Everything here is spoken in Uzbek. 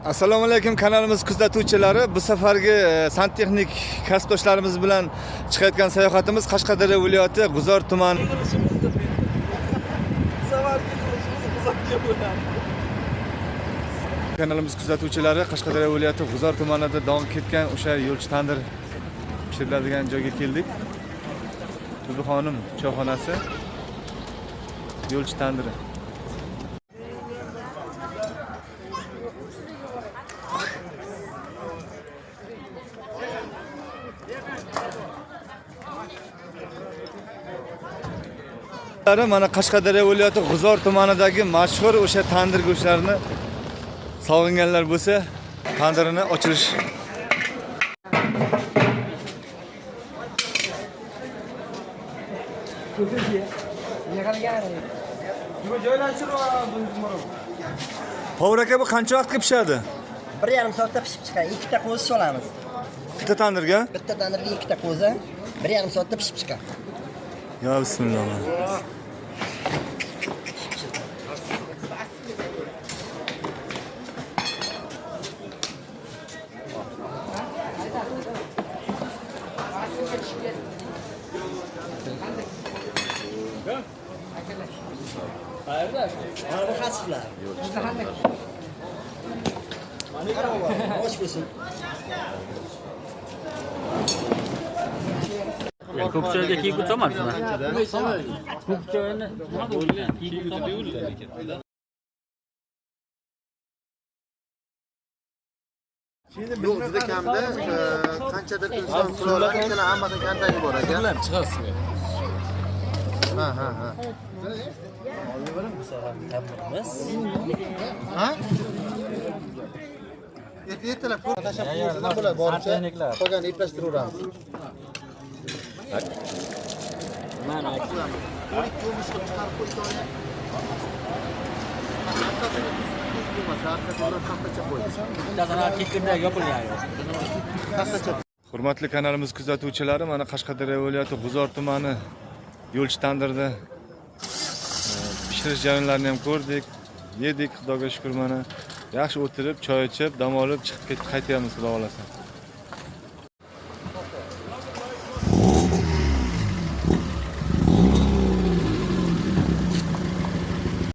Assalomu alaykum kanalimiz kuzatuvchilari. Bu safargi santexnik kasbdoshlarimiz bilan chiqayotgan sayohatimiz Qashqadaryo viloyati G'uzor tumani. Kanalimiz kuzatuvchilari Qashqadaryo viloyati G'uzor tumanida davom ketgan o'sha yo'lchi tandir pishiriladigan joyga keldik. Bu xonim choyxonasi, yo'lchi tandiri. Mana Qashqadaryo viloyati G'uzor tumanidagi mashhur o'sha tandir go'shtlarini sog'inganlar bo'lsa, tandirini ochilish. Povur aka, bu qancha vaqtga pishadi? 1,5 soatda pishib chiqadi. Ikkita qo'zi solamiz. Bitta tandirga? Bitta tandirga ikkita qo'zi 1,5 soatda pishib chiqadi. Ya bismillah. Mana bu xasiflar. Hoş bo'lsin. Ko'k choyga kiyib o'tsamasizmi? Ko'k choyni nima bo'lgan? Kiyib o'tadi. Yo'q, juda kamda qanchadir inson qiloladi, ikkala hammada kontakti bor ekan. Chiqasiz. Ha. Ha? Ertalab nima bo'ladi boricha qolgan iplashtiraveramiz. Mana O'lik ko'mish qilib chiqarib qo'yishdi. Hurmatli kanalimiz kuzatuvchilari, mana Qashqadaryo viloyati G'uzor tumani yo'lchi tandirda pishirish jarayonlarini ham ko'rdik, yedik, Xudoga shukr. Mana yaxshi o'tirib, choy ichib, dam olib chiqib qaytyapmiz, xudo xolasa.